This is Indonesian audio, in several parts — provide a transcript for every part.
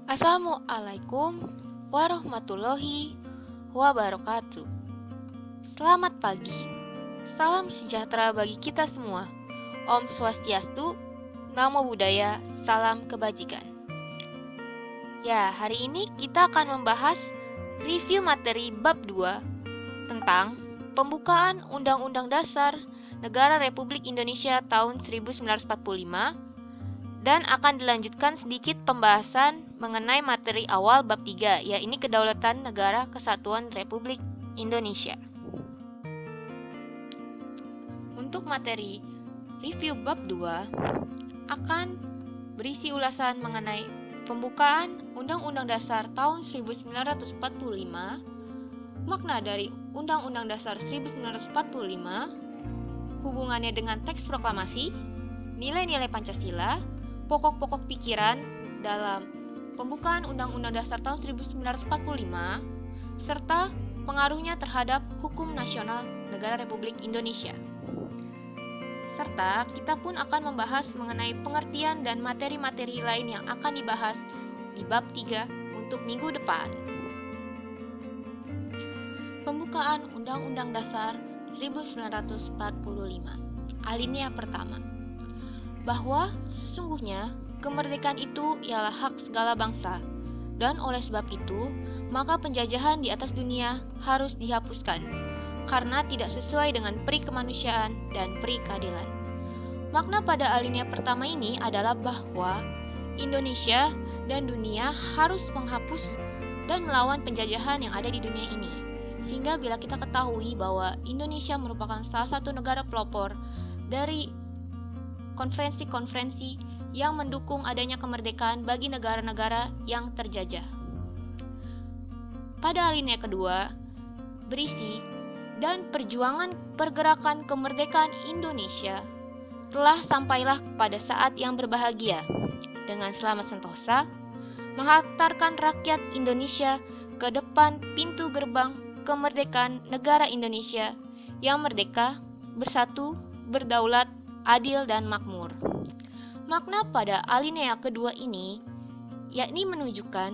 Assalamualaikum warahmatullahi wabarakatuh. Selamat pagi, salam sejahtera bagi kita semua. Om Swastiastu, Namo Buddhaya, salam kebajikan. Ya, hari ini kita akan membahas review materi bab 2 tentang pembukaan Undang-Undang Dasar Negara Republik Indonesia tahun 1945 dan akan dilanjutkan sedikit pembahasan mengenai materi awal bab 3, yaitu Kedaulatan Negara Kesatuan Republik Indonesia. Untuk materi review bab 2 akan berisi ulasan mengenai pembukaan Undang-Undang Dasar tahun 1945, makna dari Undang-Undang Dasar 1945, hubungannya dengan teks proklamasi, nilai-nilai Pancasila, pokok-pokok pikiran dalam pembukaan Undang-Undang Dasar tahun 1945, serta pengaruhnya terhadap hukum nasional negara Republik Indonesia. Serta kita pun akan membahas mengenai pengertian dan materi-materi lain yang akan dibahas di bab 3 untuk minggu depan. Pembukaan Undang-Undang Dasar 1945. Alinea pertama. Bahwa sesungguhnya kemerdekaan itu ialah hak segala bangsa, dan oleh sebab itu, maka penjajahan di atas dunia harus dihapuskan, karena tidak sesuai dengan peri kemanusiaan dan peri keadilan. Makna pada alinea pertama ini adalah bahwa Indonesia dan dunia harus menghapus dan melawan penjajahan yang ada di dunia ini. Sehingga bila kita ketahui bahwa Indonesia merupakan salah satu negara pelopor dari konferensi-konferensi yang mendukung adanya kemerdekaan bagi negara-negara yang terjajah. Pada alinea kedua, berisi dan perjuangan pergerakan kemerdekaan Indonesia telah sampailah pada saat yang berbahagia dengan selamat sentosa, menghantarkan rakyat Indonesia ke depan pintu gerbang kemerdekaan negara Indonesia yang merdeka, bersatu, berdaulat, adil dan makmur. Makna pada alinea kedua ini yakni menunjukkan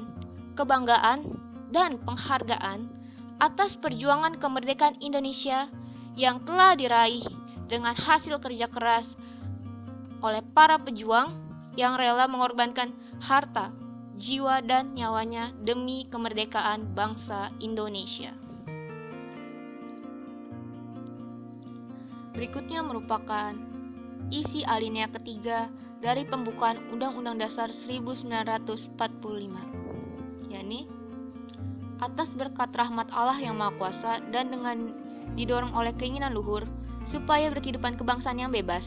kebanggaan dan penghargaan atas perjuangan kemerdekaan Indonesia yang telah diraih dengan hasil kerja keras oleh para pejuang yang rela mengorbankan harta, jiwa dan nyawanya demi kemerdekaan bangsa Indonesia. Berikutnya merupakan isi alinea ketiga dari pembukaan Undang-Undang Dasar 1945, yakni atas berkat rahmat Allah yang Maha Kuasa dan dengan didorong oleh keinginan luhur supaya berkehidupan kebangsaan yang bebas,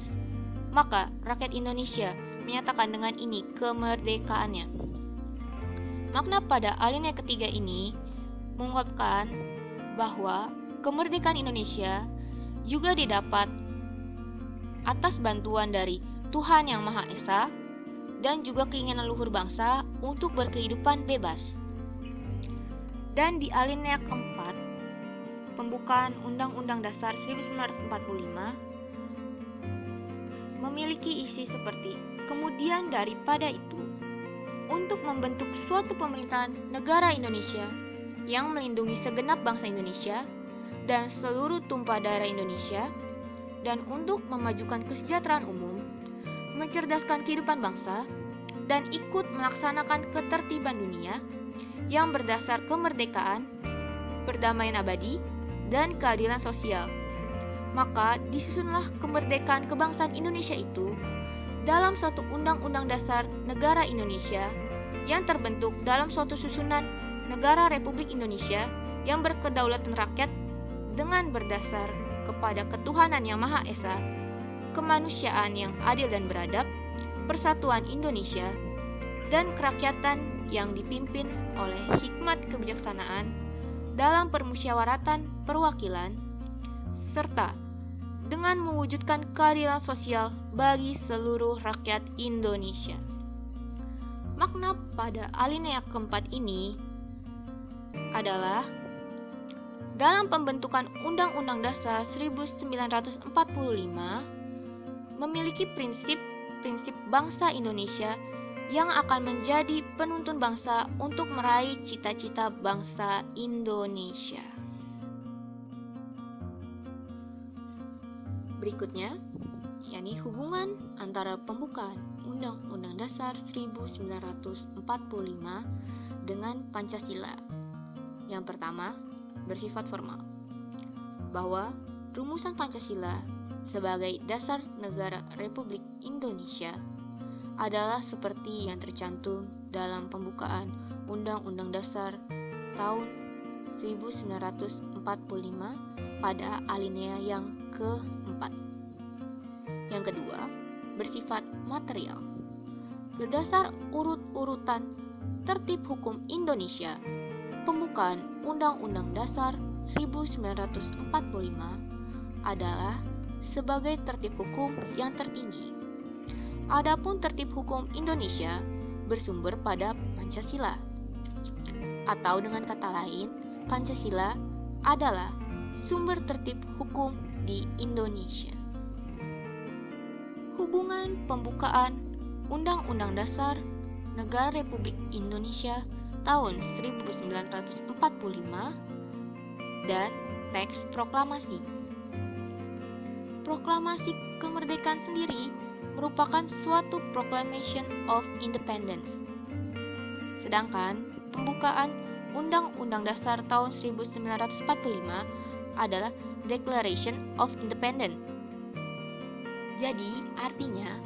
maka rakyat Indonesia menyatakan dengan ini kemerdekaannya. Makna pada alinea ketiga ini mengungkapkan bahwa kemerdekaan Indonesia juga didapat atas bantuan dari Tuhan Yang Maha Esa dan juga keinginan luhur bangsa untuk berkehidupan bebas. Dan di alinea keempat, pembukaan Undang-Undang Dasar 1945 memiliki isi seperti kemudian daripada itu, untuk membentuk suatu pemerintahan negara Indonesia yang melindungi segenap bangsa Indonesia dan seluruh tumpah darah Indonesia, dan untuk memajukan kesejahteraan umum, mencerdaskan kehidupan bangsa, dan ikut melaksanakan ketertiban dunia yang berdasar kemerdekaan, perdamaian abadi, dan keadilan sosial. Maka disusunlah kemerdekaan kebangsaan Indonesia itu dalam suatu Undang-Undang Dasar Negara Indonesia yang terbentuk dalam suatu susunan Negara Republik Indonesia yang berkedaulatan rakyat dengan berdasar kepada ketuhanan yang Maha Esa, kemanusiaan yang adil dan beradab, persatuan Indonesia, dan kerakyatan yang dipimpin oleh hikmat kebijaksanaan dalam permusyawaratan perwakilan, serta dengan mewujudkan keadilan sosial bagi seluruh rakyat Indonesia. Makna pada alinea keempat ini adalah dalam pembentukan Undang-Undang Dasar 1945 memiliki prinsip-prinsip bangsa Indonesia yang akan menjadi penuntun bangsa untuk meraih cita-cita bangsa Indonesia. Berikutnya, yakni hubungan antara pembukaan Undang-Undang Dasar 1945 dengan Pancasila. Yang pertama, bersifat formal, bahwa rumusan Pancasila sebagai dasar negara Republik Indonesia adalah seperti yang tercantum dalam pembukaan Undang-Undang Dasar tahun 1945 pada alinea yang keempat. Yang kedua, bersifat material. Berdasar urut-urutan tertib hukum Indonesia, pembukaan Undang-Undang Dasar 1945 adalah sebagai tertib hukum yang tertinggi. Adapun tertib hukum Indonesia bersumber pada Pancasila. Atau dengan kata lain, Pancasila adalah sumber tertib hukum di Indonesia. Hubungan pembukaan Undang-Undang Dasar Negara Republik Indonesia tahun 1945 dan teks proklamasi. Proklamasi kemerdekaan sendiri merupakan suatu Proclamation of Independence. Sedangkan pembukaan Undang-Undang Dasar tahun 1945 adalah Declaration of Independence. Jadi, artinya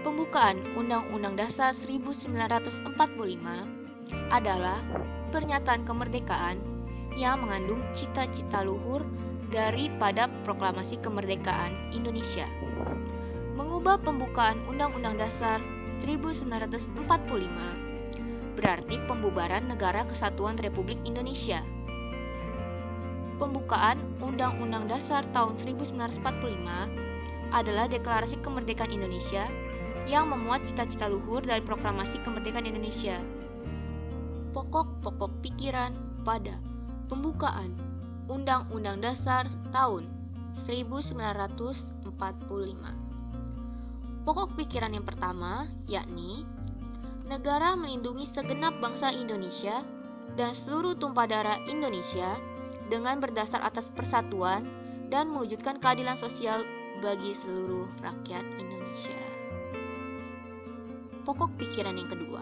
pembukaan Undang-Undang Dasar 1945 adalah pernyataan kemerdekaan yang mengandung cita-cita luhur daripada Proklamasi Kemerdekaan Indonesia. Mengubah pembukaan Undang-Undang Dasar 1945 berarti pembubaran Negara Kesatuan Republik Indonesia. Pembukaan Undang-Undang Dasar tahun 1945 adalah deklarasi kemerdekaan Indonesia yang memuat cita-cita luhur dari Proklamasi Kemerdekaan Indonesia. Pokok-pokok pikiran pada pembukaan Undang-Undang Dasar tahun 1945. Pokok pikiran yang pertama yakni negara melindungi segenap bangsa Indonesia dan seluruh tumpah darah Indonesia dengan berdasar atas persatuan dan mewujudkan keadilan sosial bagi seluruh rakyat Indonesia. Pokok pikiran yang kedua,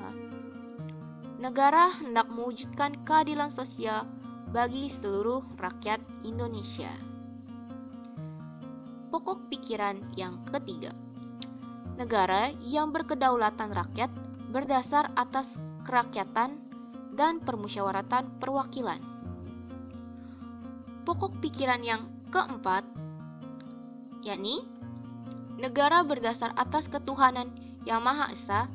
negara hendak mewujudkan keadilan sosial bagi seluruh rakyat Indonesia. Pokok pikiran yang ketiga, negara yang berkedaulatan rakyat berdasar atas kerakyatan dan permusyawaratan perwakilan. Pokok pikiran yang keempat, yakni negara berdasar atas ketuhanan yang Maha Esa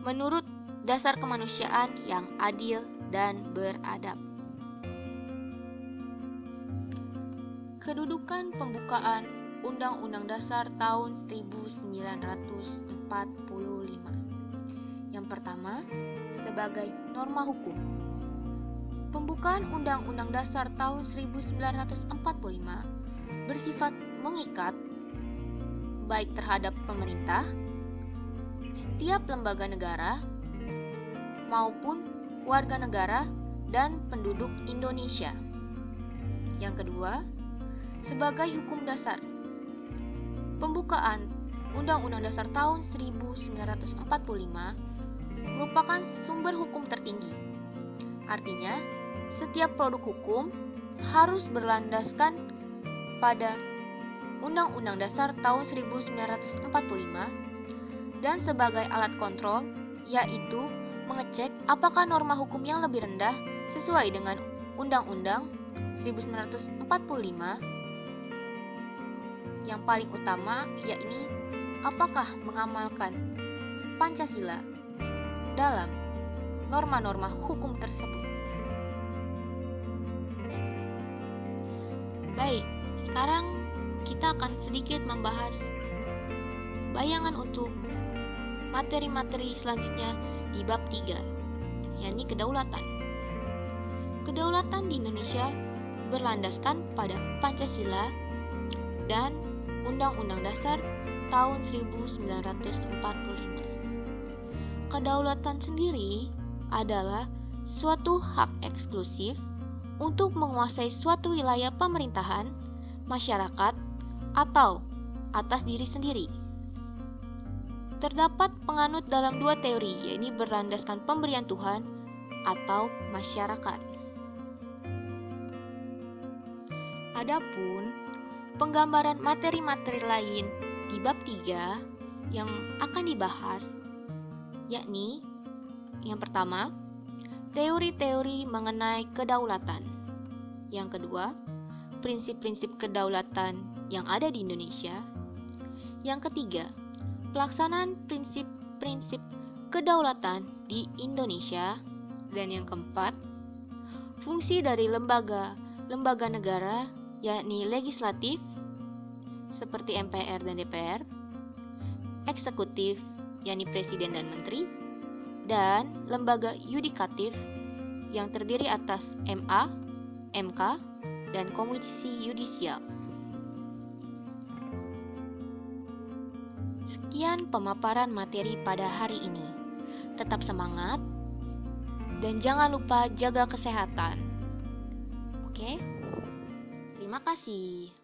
menurut dasar kemanusiaan yang adil dan beradab. Kedudukan pembukaan Undang-Undang Dasar tahun 1945. Yang pertama, sebagai norma hukum. Pembukaan Undang-Undang Dasar tahun 1945 bersifat mengikat baik terhadap pemerintah, setiap lembaga negara, maupun warga negara dan penduduk Indonesia. Yang kedua, sebagai hukum dasar. Pembukaan Undang-Undang Dasar tahun 1945 merupakan sumber hukum tertinggi. Artinya, setiap produk hukum harus berlandaskan pada Undang-Undang Dasar tahun 1945 dan sebagai alat kontrol, yaitu mengecek apakah norma hukum yang lebih rendah sesuai dengan Undang-Undang 1945 yang paling utama, yakni apakah mengamalkan Pancasila dalam norma-norma hukum tersebut. Baik, sekarang kita akan sedikit membahas bayangan untuk materi-materi selanjutnya di bab 3, yakni kedaulatan. Kedaulatan di Indonesia berlandaskan pada Pancasila dan Undang-Undang Dasar tahun 1945. kedaulatan sendiri adalah suatu hak eksklusif untuk menguasai suatu wilayah pemerintahan, masyarakat, atau atas diri sendiri. Terdapat penganut dalam dua teori, yaitu berlandaskan pemberian Tuhan atau masyarakat. Adapun penggambaran materi-materi lain di bab 3 yang akan dibahas, yakni yang pertama, teori-teori mengenai kedaulatan. Yang kedua, prinsip-prinsip kedaulatan yang ada di Indonesia. Yang ketiga, pelaksanaan prinsip-prinsip kedaulatan di Indonesia. Dan yang keempat, fungsi dari lembaga negara, yakni legislatif seperti MPR dan DPR, eksekutif yakni presiden dan menteri, dan lembaga yudikatif yang terdiri atas MA, MK, dan komisi yudisial. Sekian pemaparan materi pada hari ini. Tetap semangat dan jangan lupa jaga kesehatan. Oke? Terima kasih.